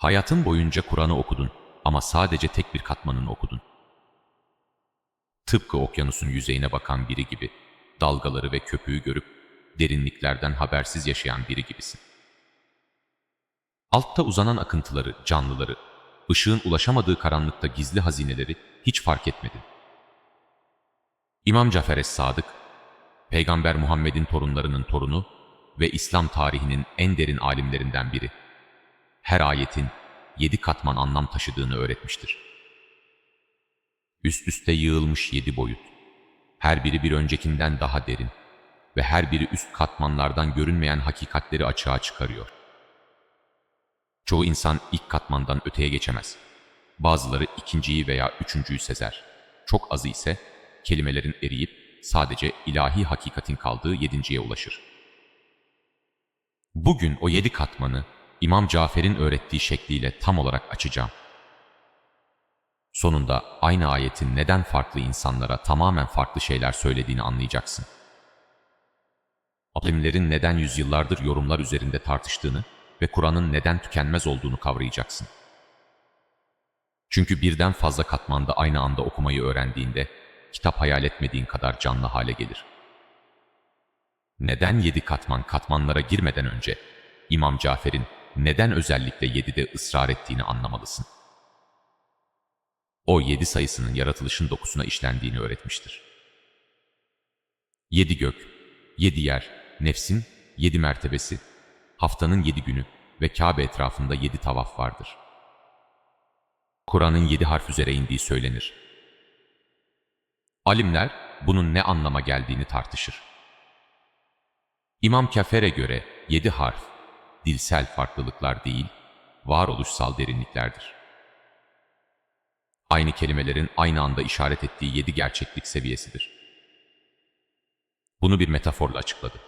Hayatın boyunca Kur'an'ı okudun ama sadece tek bir katmanını okudun. Tıpkı okyanusun yüzeyine bakan biri gibi, dalgaları ve köpüğü görüp derinliklerden habersiz yaşayan biri gibisin. Altta uzanan akıntıları, canlıları, ışığın ulaşamadığı karanlıkta gizli hazineleri hiç fark etmedin. İmam Cafer es-Sadık, Peygamber Muhammed'in torunlarının torunu ve İslam tarihinin en derin alimlerinden biri, her ayetin 7 katman anlam taşıdığını öğretmiştir. Üst üste yığılmış 7 boyut, her biri bir öncekinden daha derin ve her biri üst katmanlardan görünmeyen hakikatleri açığa çıkarıyor. Çoğu insan ilk katmandan öteye geçemez. Bazıları ikinciyi veya üçüncüyü sezer. Çok azı ise kelimelerin eriyip sadece ilahi hakikatin kaldığı 7.'ye ulaşır. Bugün o 7 katmanı İmam Cafer'in öğrettiği şekliyle tam olarak açacağım. Sonunda aynı ayetin neden farklı insanlara tamamen farklı şeyler söylediğini anlayacaksın. Alimlerin neden yüzyıllardır yorumlar üzerinde tartıştığını ve Kur'an'ın neden tükenmez olduğunu kavrayacaksın. Çünkü birden fazla katmanda aynı anda okumayı öğrendiğinde, kitap hayal etmediğin kadar canlı hale gelir. Neden 7 katmanlara girmeden önce, İmam Cafer'in neden özellikle 7'de ısrar ettiğini anlamalısın. O 7 sayısının yaratılışın dokusuna işlendiğini öğretmiştir. 7 gök, 7 yer, nefsin 7 mertebesi, haftanın 7 günü ve Kabe etrafında 7 tavaf vardır. Kur'an'ın 7 harf üzere indiği söylenir. Alimler bunun ne anlama geldiğini tartışır. İmam Cafer'e göre 7 harf, dilsel farklılıklar değil, varoluşsal derinliklerdir. Aynı kelimelerin aynı anda işaret ettiği 7 gerçeklik seviyesidir. Bunu bir metaforla açıkladı.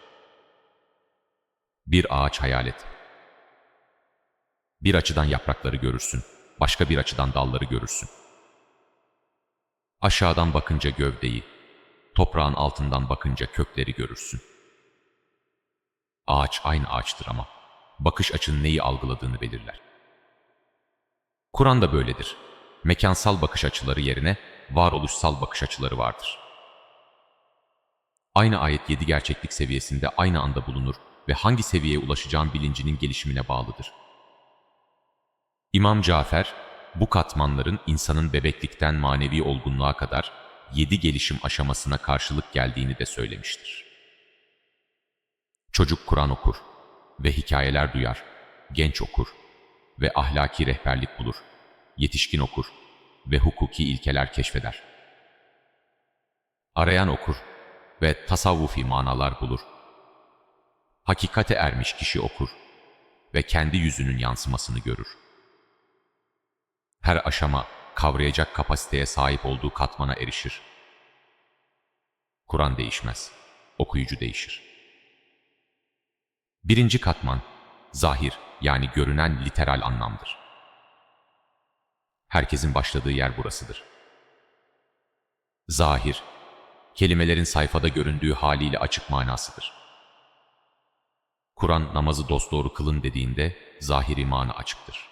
Bir ağaç hayal et. Bir açıdan yaprakları görürsün, başka bir açıdan dalları görürsün. Aşağıdan bakınca gövdeyi, toprağın altından bakınca kökleri görürsün. Ağaç aynı ağaçtır ama bakış açın neyi algıladığını belirler. Kur'an da böyledir. Mekansal bakış açıları yerine varoluşsal bakış açıları vardır. Aynı ayet 7 gerçeklik seviyesinde aynı anda bulunur ve hangi seviyeye ulaşacağın bilincinin gelişimine bağlıdır. İmam Cafer, bu katmanların insanın bebeklikten manevi olgunluğa kadar 7 gelişim aşamasına karşılık geldiğini de söylemiştir. Çocuk Kur'an okur ve hikayeler duyar, genç okur ve ahlaki rehberlik bulur, yetişkin okur ve hukuki ilkeler keşfeder. Arayan okur ve tasavvufi manalar bulur. Hakikate ermiş kişi okur ve kendi yüzünün yansımasını görür. Her aşama kavrayacak kapasiteye sahip olduğu katmana erişir. Kur'an değişmez, okuyucu değişir. 1. katman, zahir yani görünen literal anlamdır. Herkesin başladığı yer burasıdır. Zahir, kelimelerin sayfada göründüğü haliyle açık manasıdır. Kur'an namazı dosdoğru kılın dediğinde zahiri mana açıktır.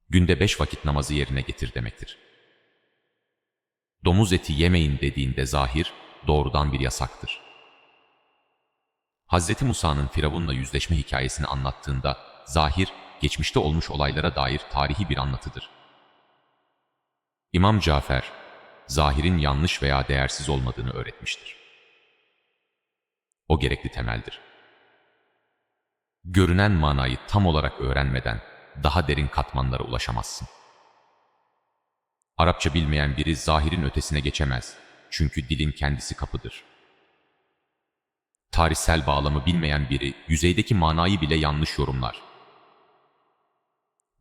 Günde 5 vakit namazı yerine getir demektir. Domuz eti yemeyin dediğinde zahir, doğrudan bir yasaktır. Hz. Musa'nın Firavun'la yüzleşme hikayesini anlattığında zahir, geçmişte olmuş olaylara dair tarihi bir anlatıdır. İmam Cafer, zahirin yanlış veya değersiz olmadığını öğretmiştir. O gerekli temeldir. Görünen manayı tam olarak öğrenmeden daha derin katmanlara ulaşamazsın. Arapça bilmeyen biri zahirin ötesine geçemez, çünkü dilin kendisi kapıdır. Tarihsel bağlamı bilmeyen biri yüzeydeki manayı bile yanlış yorumlar.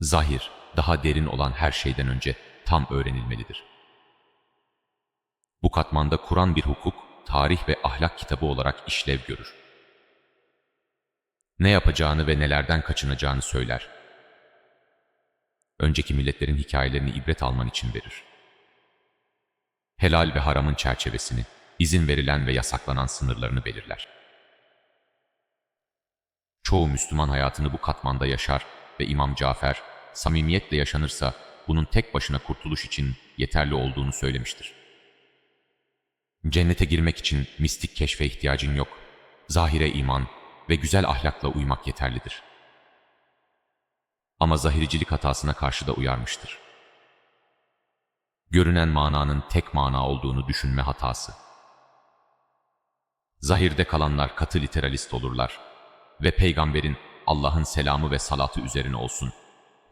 Zahir, daha derin olan her şeyden önce tam öğrenilmelidir. Bu katmanda Kur'an bir hukuk, tarih ve ahlak kitabı olarak işlev görür. Ne yapacağını ve nelerden kaçınacağını söyler. Önceki milletlerin hikayelerini ibret alman için verir. Helal ve haramın çerçevesini, izin verilen ve yasaklanan sınırlarını belirler. Çoğu Müslüman hayatını bu katmanda yaşar ve İmam Cafer, samimiyetle yaşanırsa bunun tek başına kurtuluş için yeterli olduğunu söylemiştir. Cennete girmek için mistik keşfe ihtiyacın yok. Zahire iman ve güzel ahlakla uymak yeterlidir. Ama zahiricilik hatasına karşı da uyarmıştır. Görünen mananın tek mana olduğunu düşünme hatası. Zahirde kalanlar katı literalist olurlar ve peygamberin Allah'ın selamı ve salatı üzerine olsun,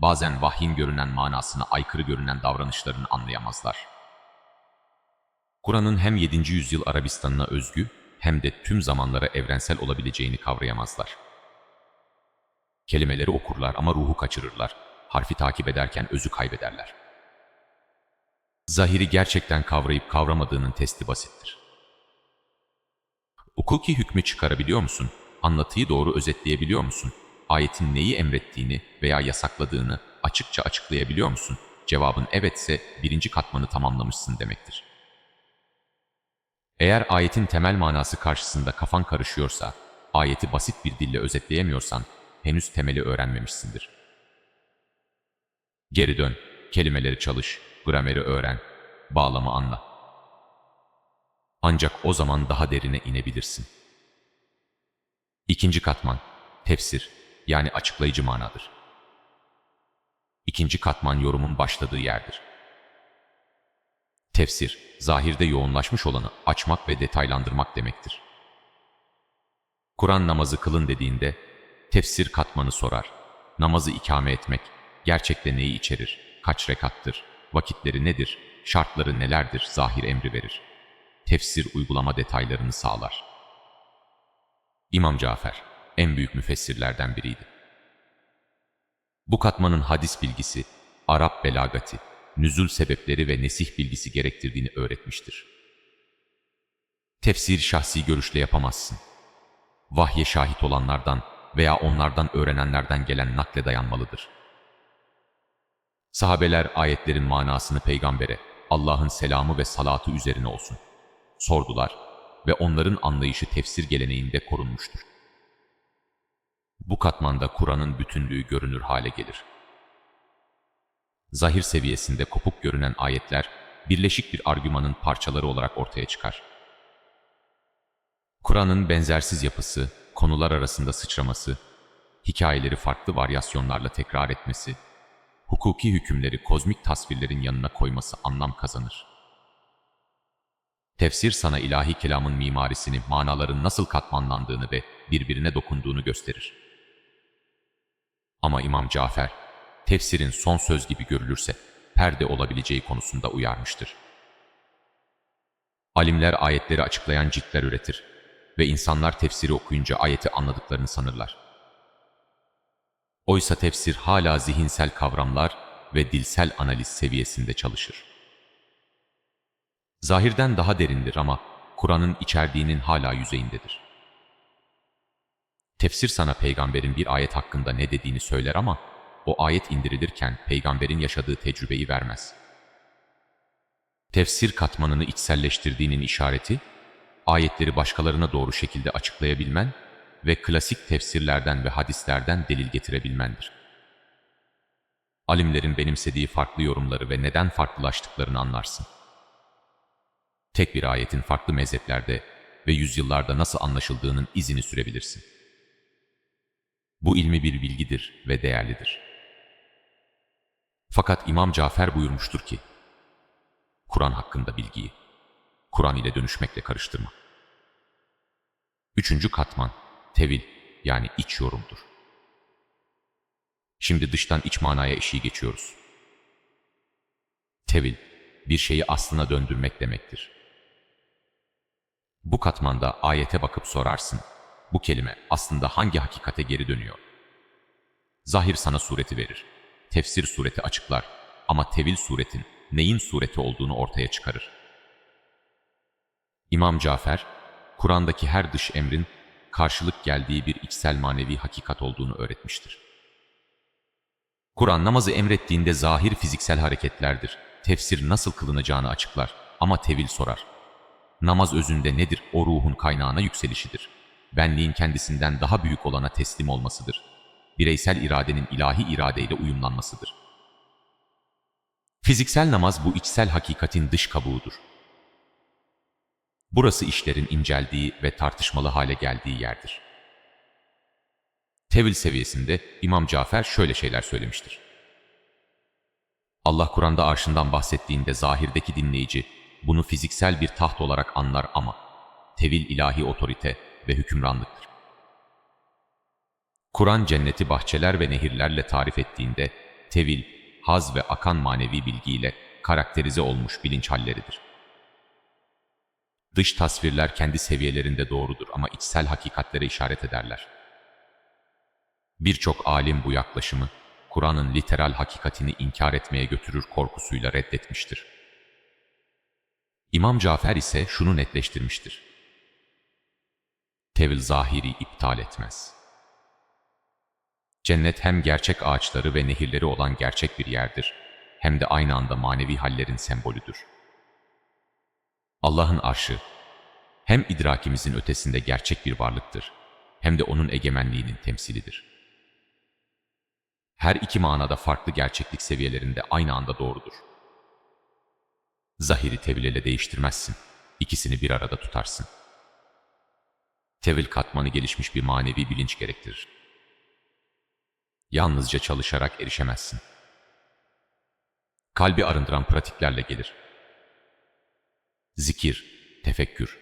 bazen vahyin görünen manasına aykırı görünen davranışlarını anlayamazlar. Kur'an'ın hem 7. yüzyıl Arabistan'ına özgü hem de tüm zamanlara evrensel olabileceğini kavrayamazlar. Kelimeleri okurlar ama ruhu kaçırırlar, harfi takip ederken özü kaybederler. Zahiri gerçekten kavrayıp kavramadığının testi basittir. Hukuki hükmü çıkarabiliyor musun? Anlatıyı doğru özetleyebiliyor musun? Ayetin neyi emrettiğini veya yasakladığını açıkça açıklayabiliyor musun? Cevabın evetse birinci katmanı tamamlamışsın demektir. Eğer ayetin temel manası karşısında kafan karışıyorsa, ayeti basit bir dille özetleyemiyorsan, henüz temeli öğrenmemişsindir. Geri dön, kelimeleri çalış, grameri öğren, bağlamı anla. Ancak o zaman daha derine inebilirsin. İkinci katman, tefsir, yani açıklayıcı manadır. İkinci katman yorumun başladığı yerdir. Tefsir, zahirde yoğunlaşmış olanı açmak ve detaylandırmak demektir. Kur'an namazı kılın dediğinde, tefsir katmanı sorar. Namazı ikame etmek, gerçekte neyi içerir, kaç rekattır, vakitleri nedir, şartları nelerdir zahir emri verir. Tefsir uygulama detaylarını sağlar. İmam Cafer, en büyük müfessirlerden biriydi. Bu katmanın hadis bilgisi, Arap belagati, nüzul sebepleri ve nesih bilgisi gerektirdiğini öğretmiştir. Tefsir şahsi görüşle yapamazsın. Vahye şahit olanlardan veya onlardan öğrenenlerden gelen nakle dayanmalıdır. Sahabeler ayetlerin manasını peygambere, Allah'ın selamı ve salatı üzerine olsun, sordular ve onların anlayışı tefsir geleneğinde korunmuştur. Bu katmanda Kur'an'ın bütünlüğü görünür hale gelir. Zahir seviyesinde kopuk görünen ayetler, birleşik bir argümanın parçaları olarak ortaya çıkar. Kur'an'ın benzersiz yapısı, konular arasında sıçraması, hikayeleri farklı varyasyonlarla tekrar etmesi, hukuki hükümleri kozmik tasvirlerin yanına koyması anlam kazanır. Tefsir sana ilahi kelamın mimarisini, manaların nasıl katmanlandığını ve birbirine dokunduğunu gösterir. Ama İmam Cafer, tefsirin son söz gibi görülürse perde olabileceği konusunda uyarmıştır. Alimler ayetleri açıklayan ciltler üretir ve insanlar tefsiri okuyunca ayeti anladıklarını sanırlar. Oysa tefsir hala zihinsel kavramlar ve dilsel analiz seviyesinde çalışır. Zahirden daha derindir ama Kur'an'ın içerdiğinin hala yüzeyindedir. Tefsir sana peygamberin bir ayet hakkında ne dediğini söyler ama o ayet indirilirken peygamberin yaşadığı tecrübeyi vermez. Tefsir katmanını içselleştirdiğinin işareti, ayetleri başkalarına doğru şekilde açıklayabilmen ve klasik tefsirlerden ve hadislerden delil getirebilmendir. Alimlerin benimsediği farklı yorumları ve neden farklılaştıklarını anlarsın. Tek bir ayetin farklı mezheplerde ve yüzyıllarda nasıl anlaşıldığının izini sürebilirsin. Bu ilmi bir bilgidir ve değerlidir. Fakat İmam Cafer buyurmuştur ki, Kur'an hakkında bilgiyi, Kur'an ile dönüşmekle karıştırma. Üçüncü katman, tevil yani iç yorumdur. Şimdi dıştan iç manaya eşiği geçiyoruz. Tevil, bir şeyi aslına döndürmek demektir. Bu katmanda ayete bakıp sorarsın, bu kelime aslında hangi hakikate geri dönüyor? Zahir sana sureti verir, tefsir sureti açıklar ama tevil suretin neyin sureti olduğunu ortaya çıkarır. İmam Cafer, Kur'an'daki her dış emrin karşılık geldiği bir içsel manevi hakikat olduğunu öğretmiştir. Kur'an namazı emrettiğinde zahir fiziksel hareketlerdir. Tefsir nasıl kılınacağını açıklar ama tevil sorar. Namaz özünde nedir? O ruhun kaynağına yükselişidir. Benliğin kendisinden daha büyük olana teslim olmasıdır. bireysel iradenin ilahi iradeyle uyumlanmasıdır. Fiziksel namaz bu içsel hakikatin dış kabuğudur. Burası işlerin inceldiği ve tartışmalı hale geldiği yerdir. Tevil seviyesinde İmam Cafer şöyle şeyler söylemiştir. Allah Kur'an'da arşından bahsettiğinde zahirdeki dinleyici bunu fiziksel bir taht olarak anlar ama tevil ilahi otorite ve hükümranlıktır. Kur'an cenneti bahçeler ve nehirlerle tarif ettiğinde tevil, haz ve akan manevi bilgiyle karakterize olmuş bilinç halleridir. Dış tasvirler kendi seviyelerinde doğrudur ama içsel hakikatlere işaret ederler. Birçok alim bu yaklaşımı, Kur'an'ın literal hakikatini inkar etmeye götürür korkusuyla reddetmiştir. İmam Cafer ise şunu netleştirmiştir. Tevil zahiri iptal etmez. Cennet hem gerçek ağaçları ve nehirleri olan gerçek bir yerdir, hem de aynı anda manevi hallerin sembolüdür. Allah'ın arşı, hem idrakimizin ötesinde gerçek bir varlıktır, hem de onun egemenliğinin temsilidir. Her iki manada farklı gerçeklik seviyelerinde aynı anda doğrudur. Zahiri tevil ile değiştirmezsin, ikisini bir arada tutarsın. Tevil katmanı gelişmiş bir manevi bilinç gerektirir. Yalnızca çalışarak erişemezsin. Kalbi arındıran pratiklerle gelir. Zikir, tefekkür,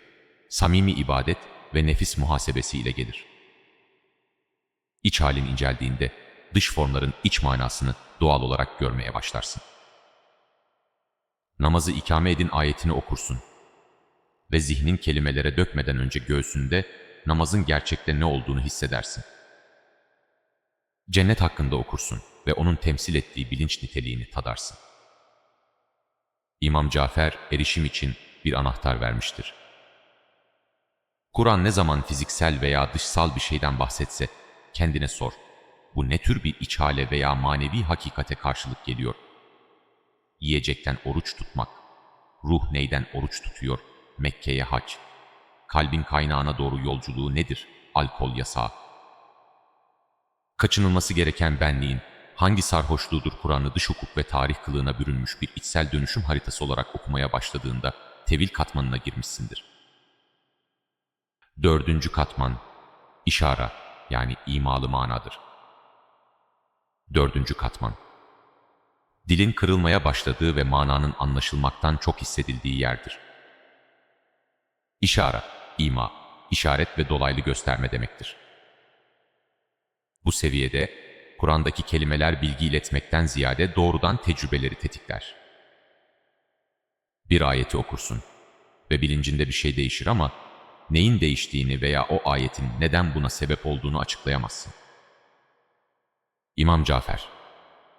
samimi ibadet ve nefis muhasebesi ile gelir. İç halin inceldiğinde dış formların iç manasını doğal olarak görmeye başlarsın. Namazı ikame edin ayetini okursun ve zihnin kelimelere dökmeden önce göğsünde namazın gerçekte ne olduğunu hissedersin. Cennet hakkında okursun ve onun temsil ettiği bilinç niteliğini tadarsın. İmam Cafer erişim için bir anahtar vermiştir. Kur'an ne zaman fiziksel veya dışsal bir şeyden bahsetse kendine sor. Bu ne tür bir iç hale veya manevi hakikate karşılık geliyor? Yiyecekten oruç tutmak, ruh neyden oruç tutuyor? Mekke'ye hac, kalbin kaynağına doğru yolculuğu nedir? Alkol yasağı. Kaçınılması gereken benliğin hangi sarhoşluğudur Kur'an'ı dış hukuk ve tarih kılığına bürünmüş bir içsel dönüşüm haritası olarak okumaya başladığında tevil katmanına girmişsindir. 4. katman, işara yani imalı manadır. 4. katman, dilin kırılmaya başladığı ve mananın anlaşılmaktan çok hissedildiği yerdir. İşara, ima, işaret ve dolaylı gösterme demektir. Bu seviyede Kur'an'daki kelimeler bilgi iletmekten ziyade doğrudan tecrübeleri tetikler. Bir ayeti okursun ve bilincinde bir şey değişir ama neyin değiştiğini veya o ayetin neden buna sebep olduğunu açıklayamazsın. İmam Cafer,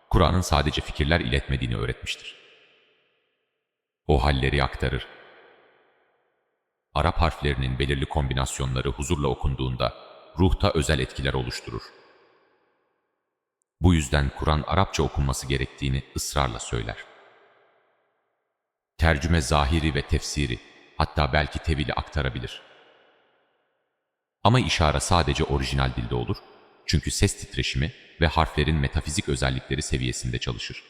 Kur'an'ın sadece fikirler iletmediğini öğretmiştir. O halleri aktarır. Arap harflerinin belirli kombinasyonları huzurla okunduğunda ruhta özel etkiler oluşturur. Bu yüzden Kur'an Arapça okunması gerektiğini ısrarla söyler. Tercüme zahiri ve tefsiri, hatta belki tevili aktarabilir. Ama işare sadece orijinal dilde olur, çünkü ses titreşimi ve harflerin metafizik özellikleri seviyesinde çalışır.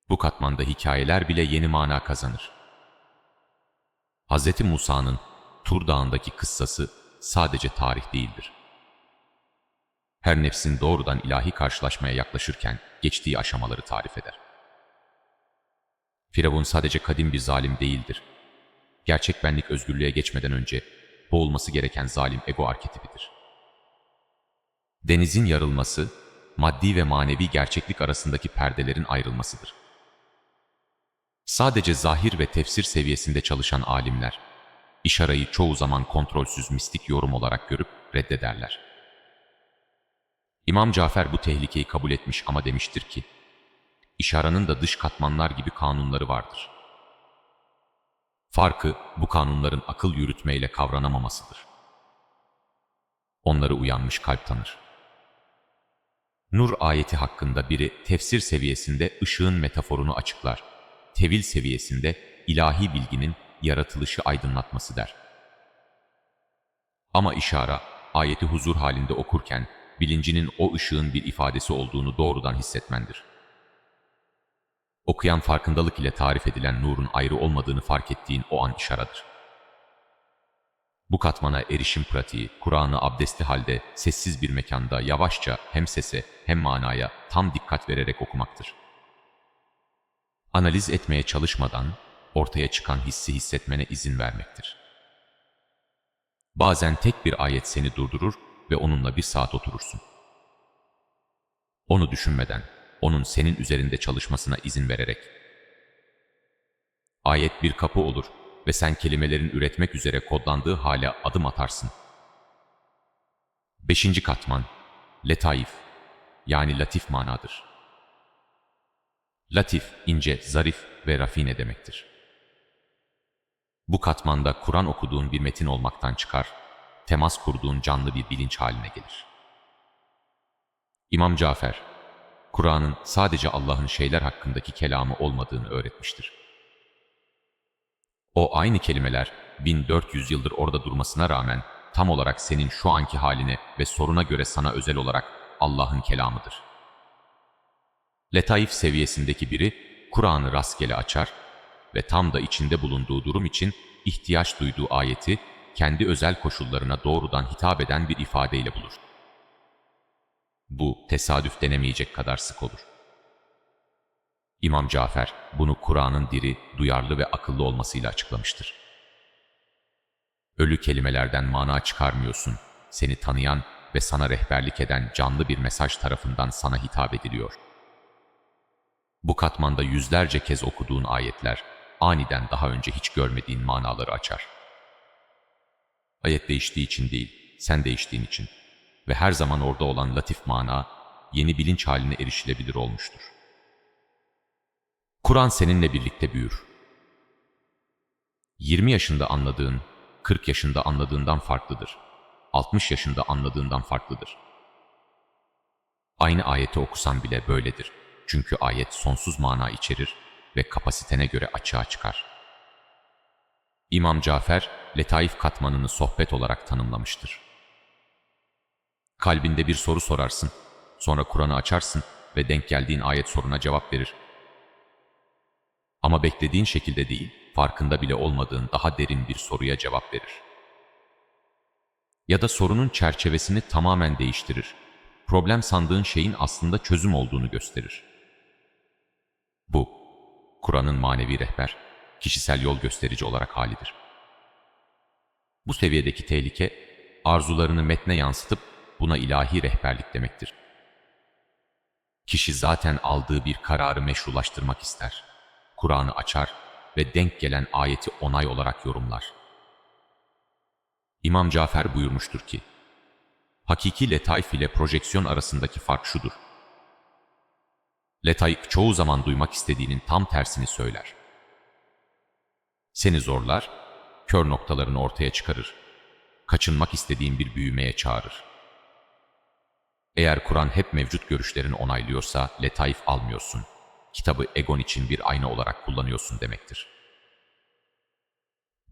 Bu katmanda hikayeler bile yeni mana kazanır. Hz. Musa'nın Tur Dağı'ndaki kıssası sadece tarih değildir. Her nefsin doğrudan ilahi karşılaşmaya yaklaşırken geçtiği aşamaları tarif eder. Firavun sadece kadim bir zalim değildir. Gerçek benlik özgürlüğe geçmeden önce boğulması gereken zalim ego arketipidir. Denizin yarılması, maddi ve manevi gerçeklik arasındaki perdelerin ayrılmasıdır. Sadece zahir ve tefsir seviyesinde çalışan alimler, işareyi çoğu zaman kontrolsüz mistik yorum olarak görüp reddederler. İmam Cafer bu tehlikeyi kabul etmiş ama demiştir ki, işarenin da dış katmanlar gibi kanunları vardır. Farkı bu kanunların akıl yürütmeyle kavranamamasıdır. Onları uyanmış kalp tanır. Nur ayeti hakkında biri tefsir seviyesinde ışığın metaforunu açıklar, tevil seviyesinde ilahi bilginin yaratılışı aydınlatması der. Ama işare, ayeti huzur halinde okurken bilincinin o ışığın bir ifadesi olduğunu doğrudan hissetmendir. Okuyan farkındalık ile tarif edilen nurun ayrı olmadığını fark ettiğin o an işarettir. Bu katmana erişim pratiği, Kur'an'ı abdestli halde, sessiz bir mekanda yavaşça hem sese hem manaya tam dikkat vererek okumaktır. Analiz etmeye çalışmadan ortaya çıkan hissi hissetmene izin vermektir. Bazen tek bir ayet seni durdurur ve onunla bir saat oturursun. Onu düşünmeden, onun senin üzerinde çalışmasına izin vererek. Ayet bir kapı olur ve sen kelimelerin üretmek üzere kodlandığı hale adım atarsın. 5. katman, letaif, yani latif manadır. Latif, ince, zarif ve rafine demektir. Bu katmanda Kur'an okuduğun bir metin olmaktan çıkar, temas kurduğun canlı bir bilinç haline gelir. İmam Cafer, Kur'an'ın sadece Allah'ın şeyler hakkındaki kelamı olmadığını öğretmiştir. O aynı kelimeler 1400 yıldır orada durmasına rağmen tam olarak senin şu anki haline ve soruna göre sana özel olarak Allah'ın kelamıdır. Letaif seviyesindeki biri Kur'an'ı rastgele açar ve tam da içinde bulunduğu durum için ihtiyaç duyduğu ayeti kendi özel koşullarına doğrudan hitap eden bir ifadeyle bulur. Bu tesadüf denemeyecek kadar sık olur. İmam Cafer bunu Kur'an'ın diri, duyarlı ve akıllı olmasıyla açıklamıştır. Ölü kelimelerden mana çıkarmıyorsun, seni tanıyan ve sana rehberlik eden canlı bir mesaj tarafından sana hitap ediliyor. Bu katmanda yüzlerce kez okuduğun ayetler, aniden daha önce hiç görmediğin manaları açar. Ayet değiştiği için değil, sen değiştiğin için ve her zaman orada olan latif mana, yeni bilinç haline erişilebilir olmuştur. Kur'an seninle birlikte büyür. 20 yaşında anladığın, 40 yaşında anladığından farklıdır. 60 yaşında anladığından farklıdır. Aynı ayeti okusan bile böyledir. Çünkü ayet sonsuz mana içerir ve kapasitene göre açığa çıkar. İmam Cafer, letaif katmanını sohbet olarak tanımlamıştır. Kalbinde bir soru sorarsın, sonra Kur'an'ı açarsın ve denk geldiğin ayet soruna cevap verir. Ama beklediğin şekilde değil, farkında bile olmadığın daha derin bir soruya cevap verir. Ya da sorunun çerçevesini tamamen değiştirir. Problem sandığın şeyin aslında çözüm olduğunu gösterir. Bu, Kur'an'ın manevi rehber, kişisel yol gösterici olarak halidir. Bu seviyedeki tehlike, arzularını metne yansıtıp buna ilahi rehberlik demektir. Kişi zaten aldığı bir kararı meşrulaştırmak ister. Kur'an'ı açar ve denk gelen ayeti onay olarak yorumlar. İmam Cafer buyurmuştur ki, hakiki letaif ile projeksiyon arasındaki fark şudur. Letaif çoğu zaman duymak istediğinin tam tersini söyler. Seni zorlar, kör noktalarını ortaya çıkarır. Kaçınmak istediğin bir büyümeye çağırır. Eğer Kur'an hep mevcut görüşlerini onaylıyorsa letaif almıyorsun. Kitabı egon için bir ayna olarak kullanıyorsun demektir.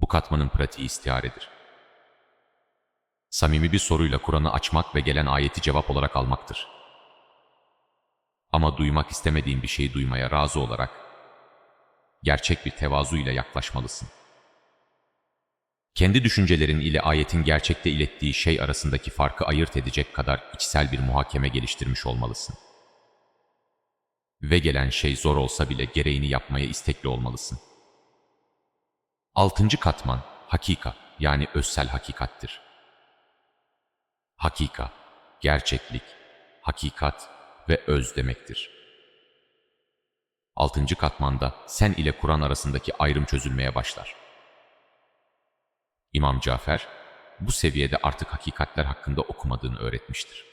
Bu katmanın pratiği istiharedir. Samimi bir soruyla Kur'an'ı açmak ve gelen ayeti cevap olarak almaktır. Ama duymak istemediğin bir şeyi duymaya razı olarak gerçek bir tevazuyla yaklaşmalısın. Kendi düşüncelerin ile ayetin gerçekte ilettiği şey arasındaki farkı ayırt edecek kadar içsel bir muhakeme geliştirmiş olmalısın. Ve gelen şey zor olsa bile gereğini yapmaya istekli olmalısın. 6. katman, hakika, yani özsel hakikattir. Hakika, gerçeklik, hakikat ve öz demektir. 6. katmanda sen ile Kur'an arasındaki ayrım çözülmeye başlar. İmam Cafer, bu seviyede artık hakikatler hakkında okumadığını öğretmiştir.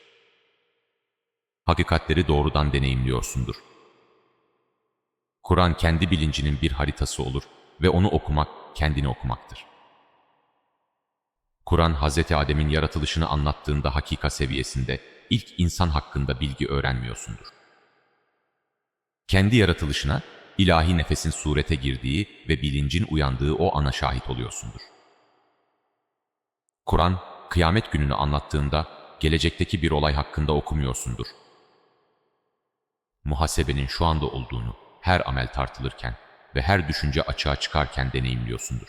Hakikatleri doğrudan deneyimliyorsundur. Kur'an kendi bilincinin bir haritası olur ve onu okumak, kendini okumaktır. Kur'an, Hz. Adem'in yaratılışını anlattığında hakika seviyesinde ilk insan hakkında bilgi öğrenmiyorsundur. Kendi yaratılışına, ilahi nefesin surete girdiği ve bilincin uyandığı o ana şahit oluyorsundur. Kur'an, kıyamet gününü anlattığında gelecekteki bir olay hakkında okumuyorsundur. Muhasebenin şu anda olduğunu her amel tartılırken ve her düşünce açığa çıkarken deneyimliyorsundur.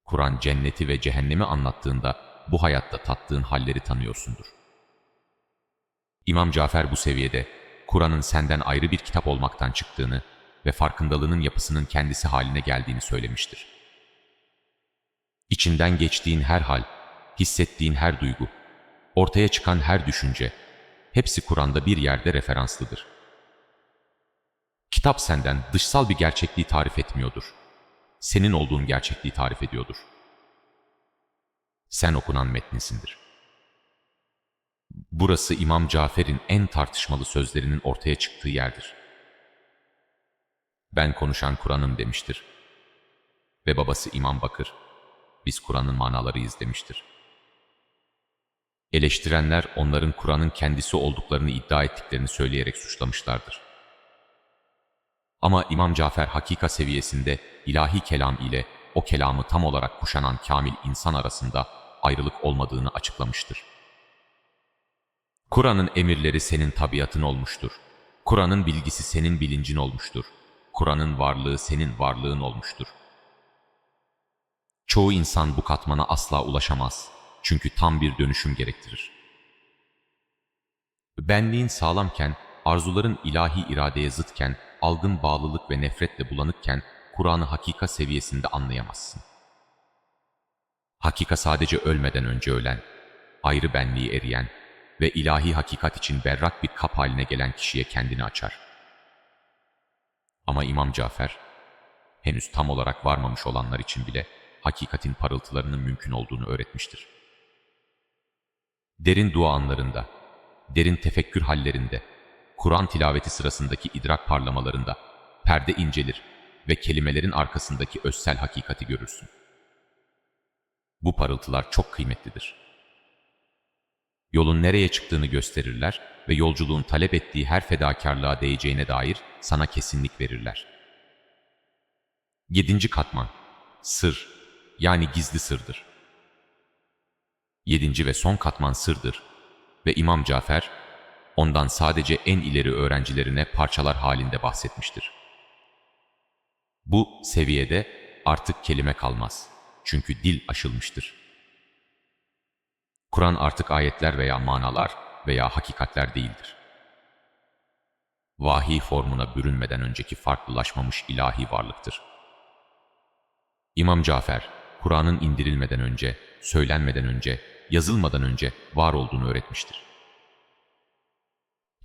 Kur'an cenneti ve cehennemi anlattığında bu hayatta tattığın halleri tanıyorsundur. İmam Cafer bu seviyede Kur'an'ın senden ayrı bir kitap olmaktan çıktığını ve farkındalığının yapısının kendisi haline geldiğini söylemiştir. İçinden geçtiğin her hal, hissettiğin her duygu, ortaya çıkan her düşünce, hepsi Kur'an'da bir yerde referanslıdır. Kitap senden dışsal bir gerçekliği tarif etmiyordur. Senin olduğun gerçekliği tarif ediyordur. Sen okunan metninsindir. Burası İmam Cafer'in en tartışmalı sözlerinin ortaya çıktığı yerdir. Ben konuşan Kur'an'ım demiştir. Ve babası İmam Bakır, biz Kur'an'ın manalarıyız demiştir. Eleştirenler onların Kur'an'ın kendisi olduklarını iddia ettiklerini söyleyerek suçlamışlardır. Ama İmam Cafer hakika seviyesinde ilahi kelam ile o kelamı tam olarak kuşanan kamil insan arasında ayrılık olmadığını açıklamıştır. Kur'an'ın emirleri senin tabiatın olmuştur. Kur'an'ın bilgisi senin bilincin olmuştur. Kur'an'ın varlığı senin varlığın olmuştur. Çoğu insan bu katmana asla ulaşamaz. Çünkü tam bir dönüşüm gerektirir. Benliğin sağlamken, arzuların ilahi iradeye zıtken, algın bağlılık ve nefretle bulanıkken Kur'an'ı hakika seviyesinde anlayamazsın. Hakika sadece ölmeden önce ölen, ayrı benliği eriyen ve ilahi hakikat için berrak bir kap haline gelen kişiye kendini açar. Ama İmam Cafer, henüz tam olarak varmamış olanlar için bile hakikatin parıltılarının mümkün olduğunu öğretmiştir. Derin dua anlarında, derin tefekkür hallerinde, Kur'an tilaveti sırasındaki idrak parlamalarında perde incelir ve kelimelerin arkasındaki özsel hakikati görürsün. Bu parıltılar çok kıymetlidir. Yolun nereye çıktığını gösterirler ve yolculuğun talep ettiği her fedakarlığa değeceğine dair sana kesinlik verirler. 7. katman, sır, yani gizli sırdır. 7. ve son katman sırdır ve İmam Cafer, ondan sadece en ileri öğrencilerine parçalar halinde bahsetmiştir. Bu seviyede artık kelime kalmaz. Çünkü dil aşılmıştır. Kur'an artık ayetler veya manalar veya hakikatler değildir. Vahiy formuna bürünmeden önceki farklılaşmamış ilahi varlıktır. İmam Cafer, Kur'an'ın indirilmeden önce, söylenmeden önce, yazılmadan önce var olduğunu öğretmiştir.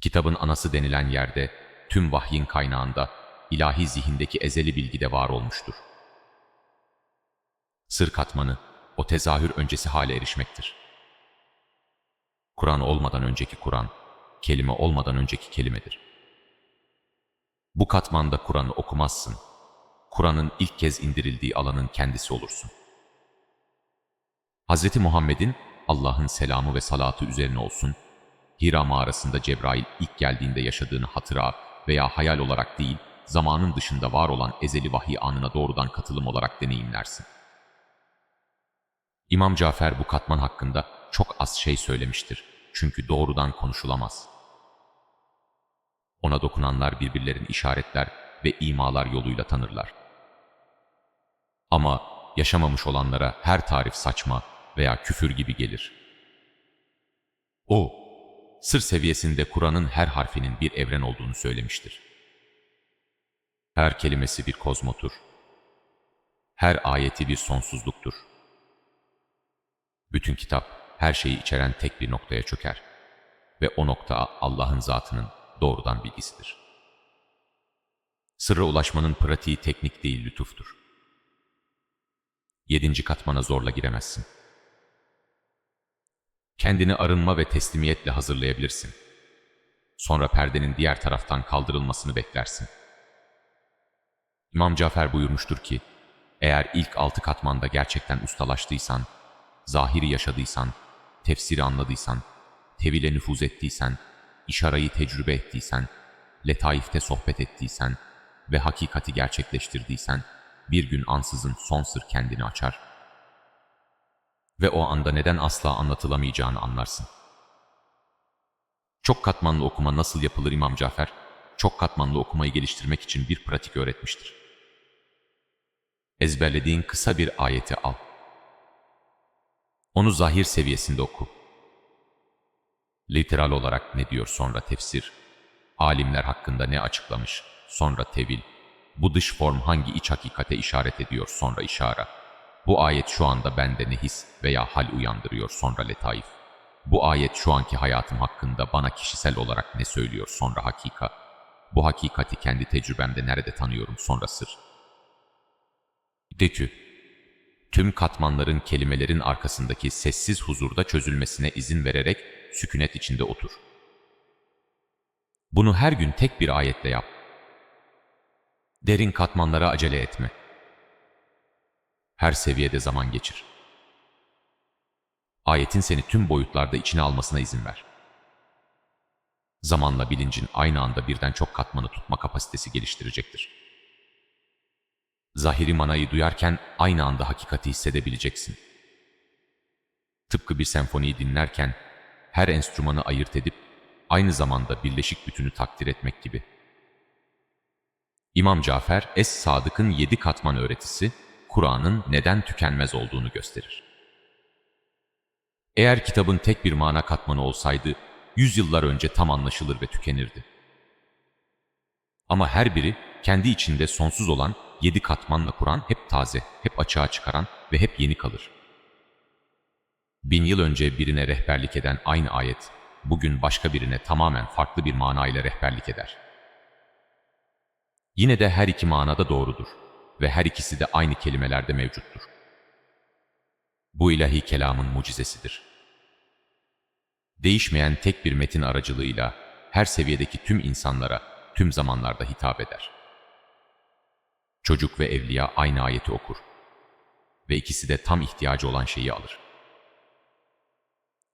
Kitabın anası denilen yerde, tüm vahyin kaynağında, ilahi zihindeki ezeli bilgi de var olmuştur. Sır katmanı, o tezahür öncesi hale erişmektir. Kur'an olmadan önceki Kur'an, kelime olmadan önceki kelimedir. Bu katmanda Kur'an'ı okumazsın. Kur'an'ın ilk kez indirildiği alanın kendisi olursun. Hz. Muhammed'in Allah'ın selamı ve salatı üzerine olsun, Hira mağarasında Cebrail ilk geldiğinde yaşadığını hatıra veya hayal olarak değil, zamanın dışında var olan ezeli vahiy anına doğrudan katılım olarak deneyimlersin. İmam Cafer bu katman hakkında çok az şey söylemiştir. Çünkü doğrudan konuşulamaz. Ona dokunanlar birbirlerini işaretler ve imalar yoluyla tanırlar. Ama yaşamamış olanlara her tarif saçma veya küfür gibi gelir. O, sır seviyesinde Kur'an'ın her harfinin bir evren olduğunu söylemiştir. Her kelimesi bir kozmotur. Her ayeti bir sonsuzluktur. Bütün kitap, her şeyi içeren tek bir noktaya çöker ve o nokta Allah'ın zatının doğrudan bilgisidir. Sırra ulaşmanın pratiği teknik değil, lütuftur. 7. katmana zorla giremezsin. Kendini arınma ve teslimiyetle hazırlayabilirsin. Sonra perdenin diğer taraftan kaldırılmasını beklersin. İmam Cafer buyurmuştur ki, eğer ilk 6 katmanda gerçekten ustalaştıysan, zahiri yaşadıysan, tefsiri anladıysan, tevile nüfuz ettiysen, işarayı tecrübe ettiysen, letaifte sohbet ettiysen ve hakikati gerçekleştirdiysen, bir gün ansızın son sır kendini açar. Ve o anda neden asla anlatılamayacağını anlarsın. Çok katmanlı okuma nasıl yapılır İmam Cafer? Çok katmanlı okumayı geliştirmek için bir pratik öğretmiştir. Ezberlediğin kısa bir ayeti al. Onu zahir seviyesinde oku. Literal olarak ne diyor, sonra tefsir, alimler hakkında ne açıklamış, sonra tevil, bu dış form hangi iç hakikate işaret ediyor, sonra işara, bu ayet şu anda bende ne his veya hal uyandırıyor, sonra letaif, bu ayet şu anki hayatım hakkında bana kişisel olarak ne söylüyor, sonra hakika, bu hakikati kendi tecrübemde nerede tanıyorum, sonra sır. De ki, tüm katmanların kelimelerin arkasındaki sessiz huzurda çözülmesine izin vererek sükunet içinde otur. Bunu her gün tek bir ayetle yap. Derin katmanlara acele etme. Her seviyede zaman geçir. Ayetin seni tüm boyutlarda içine almasına izin ver. Zamanla bilincin aynı anda birden çok katmanı tutma kapasitesi geliştirecektir. Zahiri manayı duyarken aynı anda hakikati hissedebileceksin. Tıpkı bir senfoniyi dinlerken her enstrümanı ayırt edip aynı zamanda birleşik bütünü takdir etmek gibi. İmam Cafer Es-Sadık'ın 7 katman öğretisi, Kur'an'ın neden tükenmez olduğunu gösterir. Eğer kitabın tek bir mana katmanı olsaydı, yüzyıllar önce tam anlaşılır ve tükenirdi. Ama her biri kendi içinde sonsuz olan 7 katmanla Kur'an hep taze, hep açığa çıkaran ve hep yeni kalır. 1000 yıl önce birine rehberlik eden aynı ayet, bugün başka birine tamamen farklı bir mana ile rehberlik eder. Yine de her iki manada doğrudur ve her ikisi de aynı kelimelerde mevcuttur. Bu ilahi kelamın mucizesidir. Değişmeyen tek bir metin aracılığıyla her seviyedeki tüm insanlara, tüm zamanlarda hitap eder. Çocuk ve evliya aynı ayeti okur ve ikisi de tam ihtiyacı olan şeyi alır.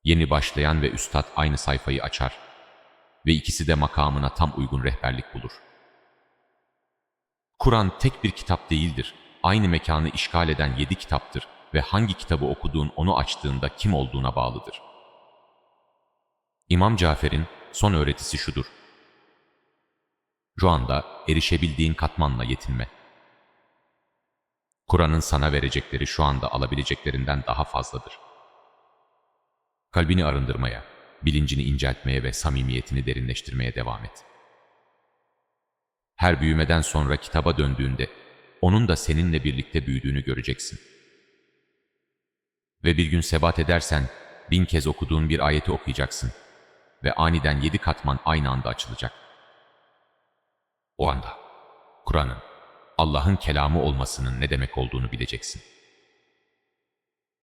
Yeni başlayan ve üstad aynı sayfayı açar ve ikisi de makamına tam uygun rehberlik bulur. Kur'an tek bir kitap değildir, aynı mekanı işgal eden 7 kitaptır ve hangi kitabı okuduğun onu açtığında kim olduğuna bağlıdır. İmam Cafer'in son öğretisi şudur: şu anda erişebildiğin katmanla yetinme. Kur'an'ın sana verecekleri şu anda alabileceklerinden daha fazladır. Kalbini arındırmaya, bilincini inceltmeye ve samimiyetini derinleştirmeye devam et. Her büyümeden sonra kitaba döndüğünde, onun da seninle birlikte büyüdüğünü göreceksin. Ve bir gün sebat edersen, 1000 kez okuduğun bir ayeti okuyacaksın ve aniden 7 katman aynı anda açılacak. O anda, Kur'an'ın, Allah'ın kelamı olmasının ne demek olduğunu bileceksin.